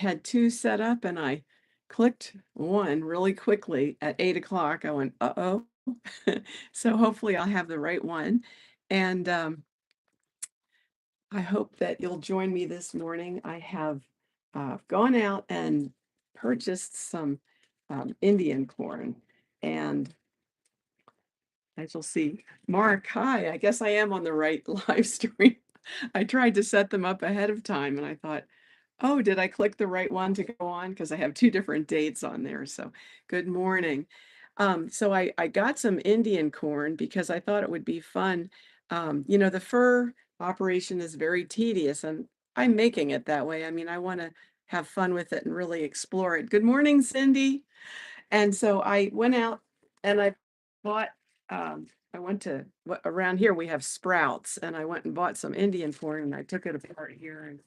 had two set up and I clicked one really quickly at 8 o'clock. I went, uh-oh. So hopefully I'll have the right one. And I hope that you'll join me this morning. I have gone out and purchased some Indian corn. And as you'll see, Mark, hi, I guess I am on the right live stream. I tried to set them up ahead of time and I thought, oh, did I click the right one to go on? Because I have two different dates on there. So good morning. So I got some Indian corn because I thought it would be fun. The fur operation is very tedious and I'm making it that way. I mean, I want to have fun with it and really explore it. Good morning, Cindy. And so I went out and I bought, I went to, around here we have Sprouts, and I went and bought some Indian corn and I took it apart here. And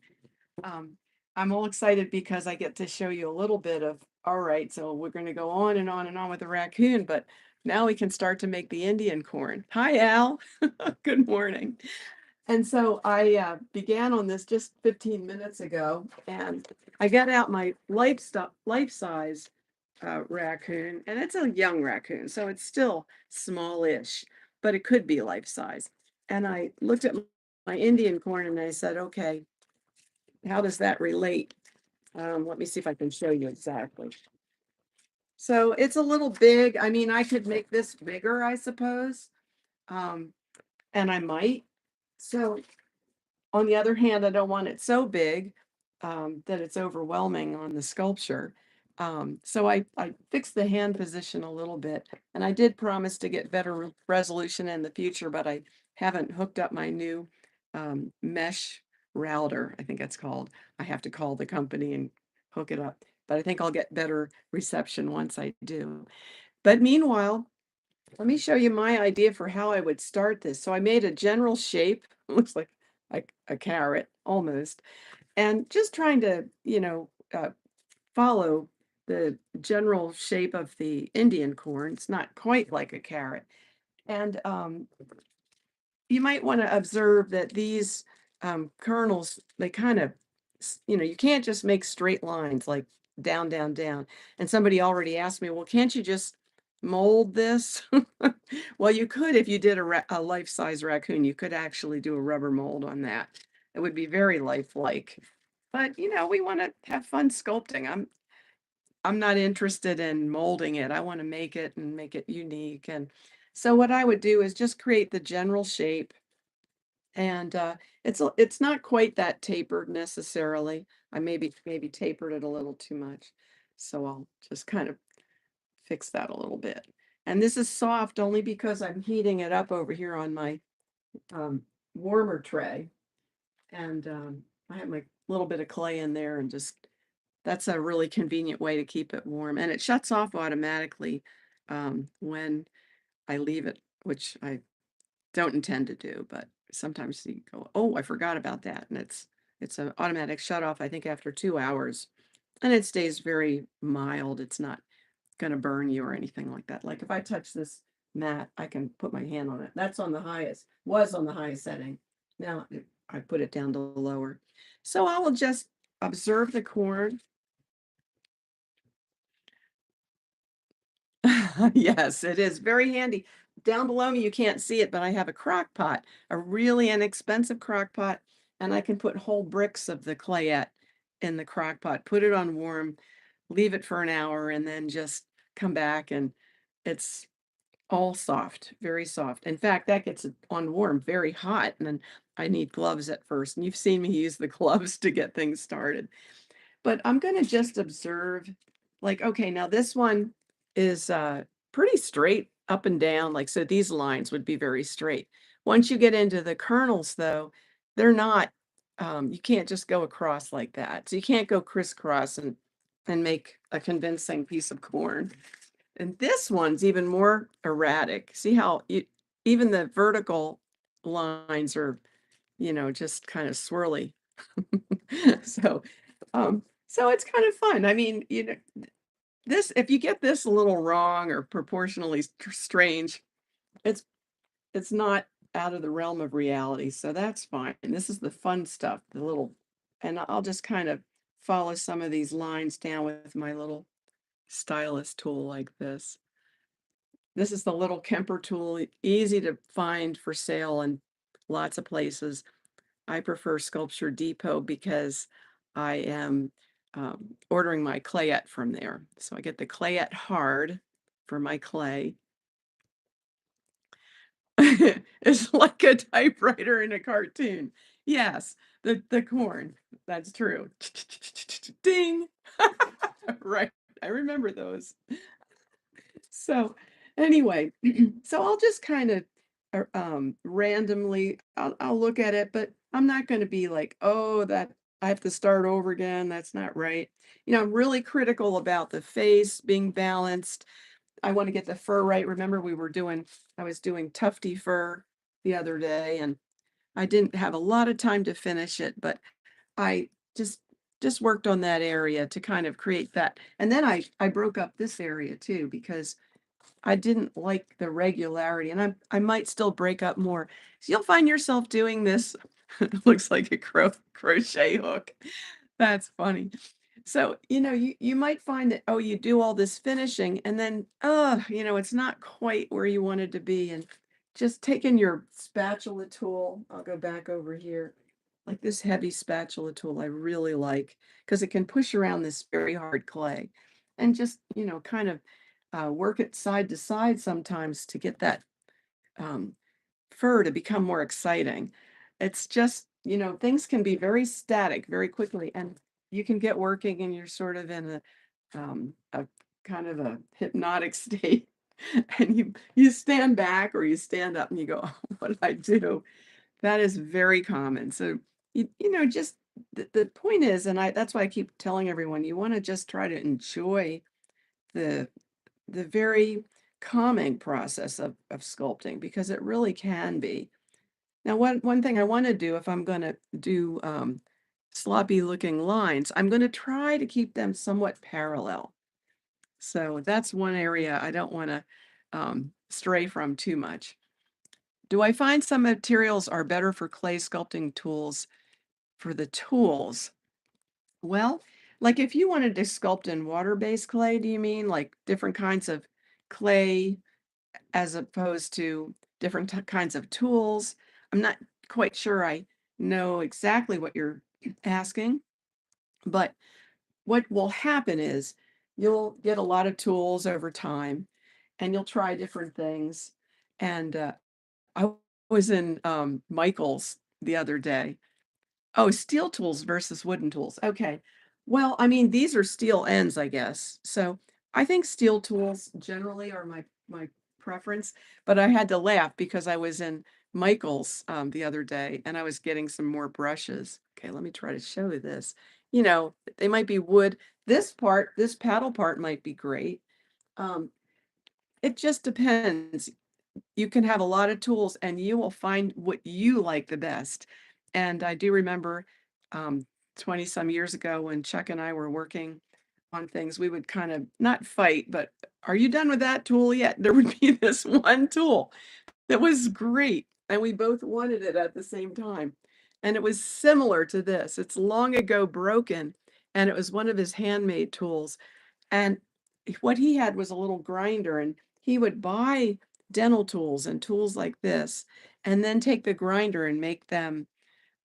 um, I'm all excited because I get to show you a little bit of, all right, so we're going to go on and on and on with the raccoon, but now we can start to make the Indian corn. Hi, Al. Good morning. And so I began on this just 15 minutes ago, and I got out my life-size raccoon, and it's a young raccoon, so it's still smallish, but it could be life size. And I looked at my Indian corn and I said, okay, how does that relate? Let me see if I can show you exactly. So it's a little big. I mean, I could make this bigger, I suppose, um, and I might. So on the other hand, I don't want it so big that it's overwhelming on the sculpture. So I fixed the hand position a little bit, and I did promise to get better resolution in the future, but I haven't hooked up my new mesh router, I think it's called. I have to call the company and hook it up, but I think I'll get better reception once I do. But meanwhile, let me show you my idea for how I would start this. So I made a general shape, looks like a carrot almost, and just trying to, follow the general shape of the Indian corn. It's not quite like a carrot. And you might want to observe that these kernels, they kind of, you can't just make straight lines like down, down, down. And somebody already asked me, well, can't you just mold this? Well, you could if you did a life-size raccoon. You could actually do a rubber mold on that. It would be very lifelike. But we want to have fun sculpting. I'm not interested in molding it. I want to make it and make it unique. And so what I would do is just create the general shape, and it's not quite that tapered necessarily. I maybe tapered it a little too much. So I'll just kind of fix that a little bit. And this is soft only because I'm heating it up over here on my um, warmer tray. And I have my little bit of clay in there, and just that's a really convenient way to keep it warm. And it shuts off automatically when I leave it, which I don't intend to do, but sometimes you go, oh, I forgot about that. And it's an automatic shut off, I think, after 2 hours. And it stays very mild. It's not going to burn you or anything like that. Like if I touch this mat, I can put my hand on it. That's on the highest, was on the highest setting. Now I put it down to lower. So I will just observe the corn. Yes, it is very handy. Down below me, you can't see it, but I have a crock pot, a really inexpensive crock pot, and I can put whole bricks of the clayette in the crock pot, put it on warm, leave it for an hour, and then just come back, and it's all soft, very soft. In fact, that gets it on warm very hot, and then I need gloves at first, and you've seen me use the gloves to get things started. But I'm going to just observe, like, okay, now this one is pretty straight up and down. Like, so these lines would be very straight. Once you get into the kernels, though, they're not, you can't just go across like that. So you can't go crisscross and make a convincing piece of corn. And this one's even more erratic. See how even the vertical lines are, just kind of swirly. So, so it's kind of fun. I mean, this, if you get this a little wrong or proportionally strange, it's it's not out of the realm of reality. So that's fine. And this is the fun stuff, the little, and I'll just kind of follow some of these lines down with my little stylus tool like this. This is the little Kemper tool, easy to find for sale in lots of places. I prefer Sculpture Depot because I am ordering my clayette from there. So I get the clayette hard for my clay. It's like a typewriter in a cartoon. Yes, the corn. That's true. Ding. Right. I remember those. So anyway, so I'll just kind of randomly I'll look at it, but I'm not going to be like, oh, that I have to start over again. That's not right. I'm really critical about the face being balanced. I want to get the fur right. Remember, I was doing tufty fur the other day, and I didn't have a lot of time to finish it, but I just worked on that area to kind of create that. And then I broke up this area too because I didn't like the regularity, and I might still break up more. So you'll find yourself doing this. It looks like a crochet hook. That's funny. So, you might find that, oh, you do all this finishing and then, it's not quite where you wanted to be. And just taking your spatula tool, I'll go back over here, like this heavy spatula tool, I really like because it can push around this very hard clay and just, kind of work it side to side sometimes to get that um, fur to become more exciting. It's just, things can be very static very quickly, and you can get working and you're sort of in a kind of a hypnotic state. And you stand back or you stand up and you go, oh, what did I do? That is very common. So just the point is, and that's why I keep telling everyone, you want to just try to enjoy the the very calming process of sculpting because it really can be. Now, one thing I want to do if I'm going to do sloppy looking lines, I'm going to try to keep them somewhat parallel. So that's one area I don't want to stray from too much. Do I find some materials are better for clay sculpting tools for the tools? Well, like if you wanted to sculpt in water-based clay, do you mean like different kinds of clay as opposed to different kinds of tools? I'm not quite sure I know exactly what you're asking, but what will happen is you'll get a lot of tools over time and you'll try different things. And I was in Michael's the other day. Oh, steel tools versus wooden tools. Okay. Well, I mean, these are steel ends, I guess. So I think steel tools generally are my preference, but I had to laugh because I was in Michael's the other day and I was getting some more brushes. Okay, let me try to show you this. They might be wood. This paddle part might be great. Um, it just depends. You can have a lot of tools and you will find what you like the best. And I do remember 20 some years ago when Chuck and I were working on things, we would kind of not fight, but are you done with that tool yet? There would be this one tool that was great. And we both wanted it at the same time. And it was similar to this. It's long ago broken. And it was one of his handmade tools. And what he had was a little grinder, and he would buy dental tools and tools like this, and then take the grinder and make them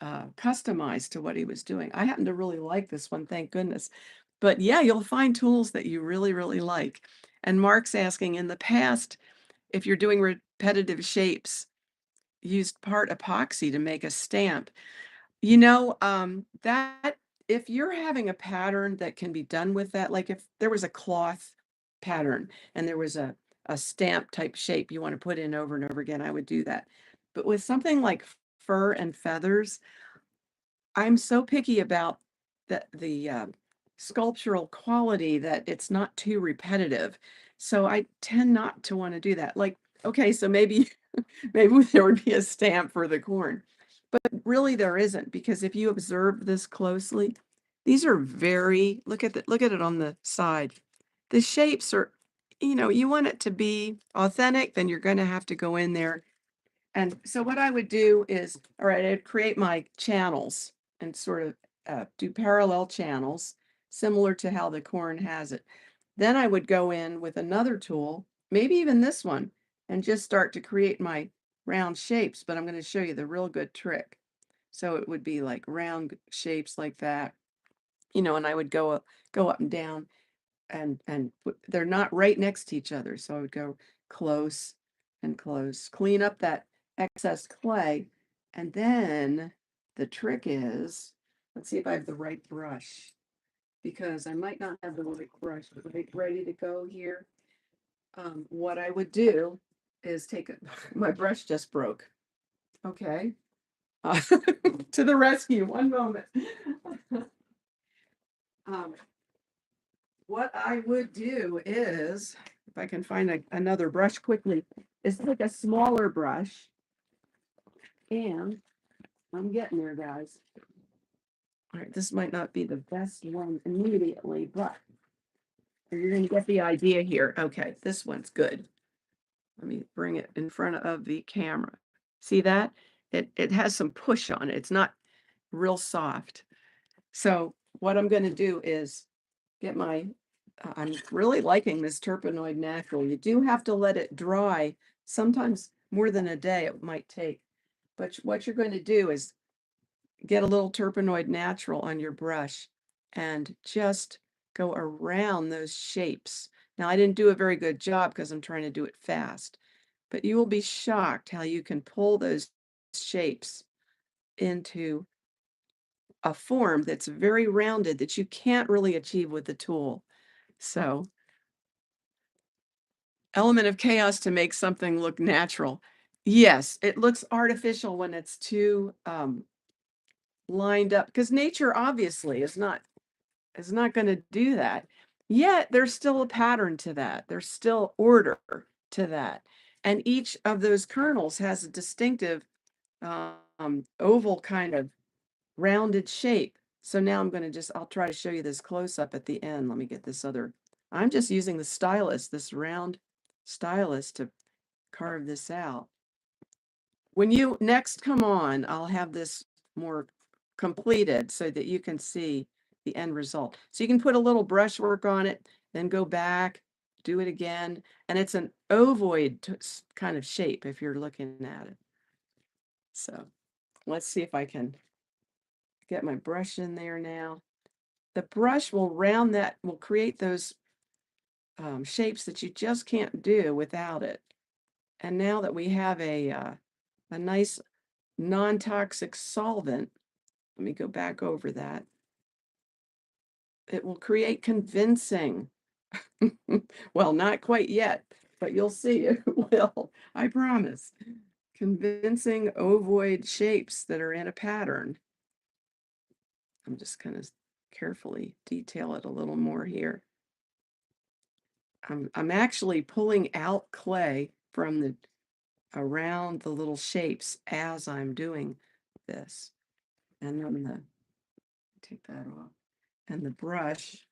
customized to what he was doing. I happen to really like this one, thank goodness. But yeah, you'll find tools that you really, really like. And Mark's asking, in the past, if you're doing repetitive shapes, used part epoxy to make a stamp. That if you're having a pattern that can be done with that, like if there was a cloth pattern and there was a stamp type shape you want to put in over and over again, I would do that. But with something like fur and feathers, I'm so picky about the sculptural quality that it's not too repetitive. So I tend not to want to do that. Like, okay, so maybe maybe there would be a stamp for the corn. But really there isn't, because if you observe this closely, these are very, look at it on the side. The shapes are, you want it to be authentic, then you're going to have to go in there. And so what I would do is, all right, I'd create my channels and sort of do parallel channels, similar to how the corn has it. Then I would go in with another tool, maybe even this one, and just start to create my round shapes, but I'm going to show you the real good trick. So it would be like round shapes like that, and I would go up and down, and they're not right next to each other. So I would go close and close, clean up that excess clay, and then the trick is, let's see if I have the right brush, because I might not have the right brush ready to go here. What I would do is take my brush just broke. Okay. To the rescue, one moment. um, what I would do is, if I can find another brush quickly, is take a smaller brush, and I'm getting there, guys. All right, this might not be the best one immediately, but you're going to get the idea here. Okay, this one's good. Let me bring it in front of the camera. See that? It has some push on it. It's not real soft. So what I'm going to do is get I'm really liking this Turpenoid Natural. You do have to let it dry. Sometimes more than a day it might take. But what you're going to do is get a little Turpenoid Natural on your brush and just go around those shapes. Now, I didn't do a very good job because I'm trying to do it fast, but you will be shocked how you can pull those shapes into a form that's very rounded that you can't really achieve with the tool. So, element of chaos to make something look natural. Yes, it looks artificial when it's too lined up, because nature obviously is not going to do that. Yet there's still a pattern to that. There's still order to that. And each of those kernels has a distinctive oval kind of rounded shape. So now I'll try to show you this close up at the end. Let me get this I'm just using the stylus, this round stylus, to carve this out. When you next come on, I'll have this more completed so that you can see the end result. So you can put a little brushwork on it, then go back, do it again. And it's an ovoid kind of shape if you're looking at it. So let's see if I can get my brush in there now. The brush will create those shapes that you just can't do without it. And now that we have a nice non-toxic solvent, let me go back over that. It will create convincing, well, not quite yet, but you'll see it will, I promise. Convincing ovoid shapes that are in a pattern. I'm just going to carefully detail it a little more here. I'm actually pulling out clay from around the little shapes as I'm doing this. And then take that off. And the brush.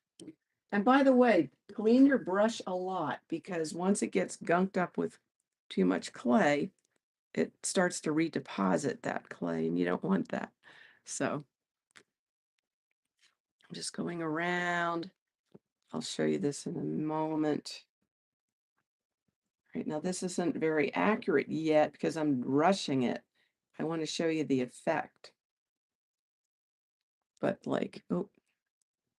And by the way, clean your brush a lot, because once it gets gunked up with too much clay, it starts to redeposit that clay, and you don't want that. So I'm just going around. I'll show you this in a moment. Right now, this isn't very accurate yet because I'm rushing it. I want to show you the effect. But oh,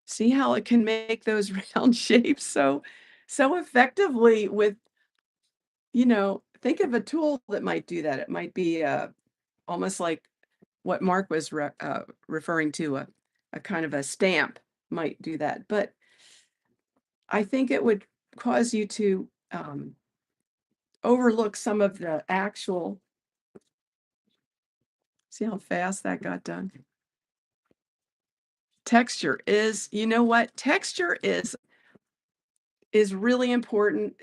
see how it can make those round shapes so effectively with, think of a tool that might do that. It might be almost like what Mark was referring to, a kind of a stamp might do that. But I think it would cause you to overlook some of the actual, see how fast that got done? Texture is, texture is really important.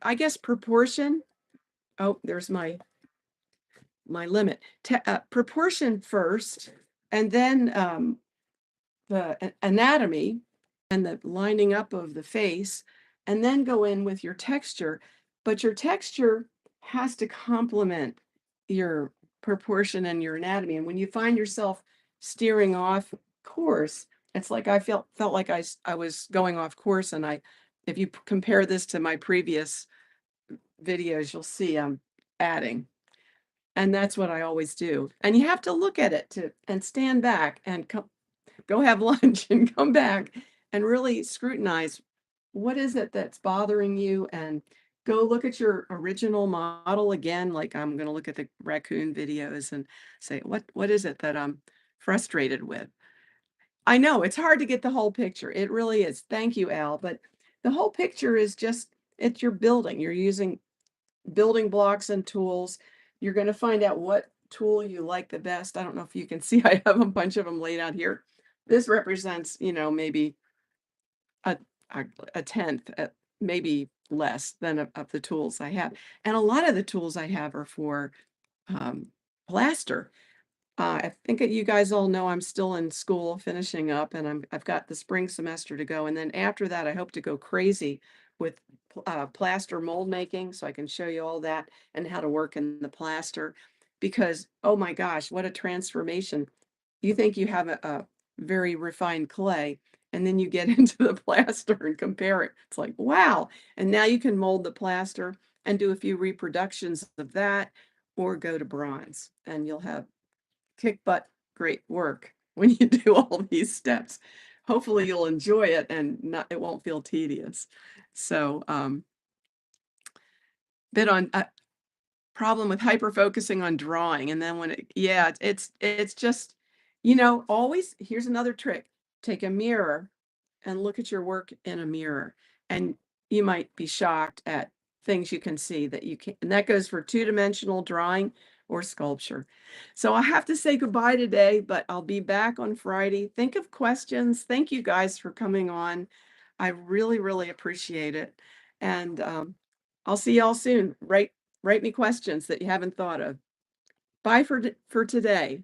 I guess proportion. Oh, there's my limit. Proportion first, and then the anatomy and the lining up of the face, and then go in with your texture. But your texture has to complement your proportion and your anatomy. And when you find yourself steering off course. It's like I felt like I was going off course, and if you compare this to my previous videos, you'll see I'm adding. And that's what I always do. And you have to look at it to and stand back and go have lunch and come back and really scrutinize what is it that's bothering you, and go look at your original model again. Like I'm going to look at the raccoon videos and say, what is it that I'm frustrated with? I know it's hard to get the whole picture. It really is. Thank you, Al. But the whole picture is just, it's your building. You're using building blocks and tools. You're going to find out what tool you like the best. I don't know if you can see, I have a bunch of them laid out here. This represents, maybe a, a, a tenth, maybe less than of the tools I have. And a lot of the tools I have are for um, plaster. I think that you guys all know I'm still in school finishing up, and I've got the spring semester to go. And then after that, I hope to go crazy with plaster mold making, so I can show you all that and how to work in the plaster. Because, oh my gosh, what a transformation. You think you have a very refined clay, and then you get into the plaster and compare it. It's like, wow. And now you can mold the plaster and do a few reproductions of that, or go to bronze, and you'll have kick butt great work when you do all these steps. Hopefully you'll enjoy it and it won't feel tedious. So bit on problem with hyper focusing on drawing, and then when yeah, it's just, always, here's another trick. Take a mirror and look at your work in a mirror, and you might be shocked at things you can see that you can't, and that goes for two-dimensional drawing or sculpture. So I have to say goodbye today, but I'll be back on Friday. Think of questions. Thank you guys for coming on. I really, really appreciate it. And I'll see y'all soon. Write me questions that you haven't thought of. Bye for today.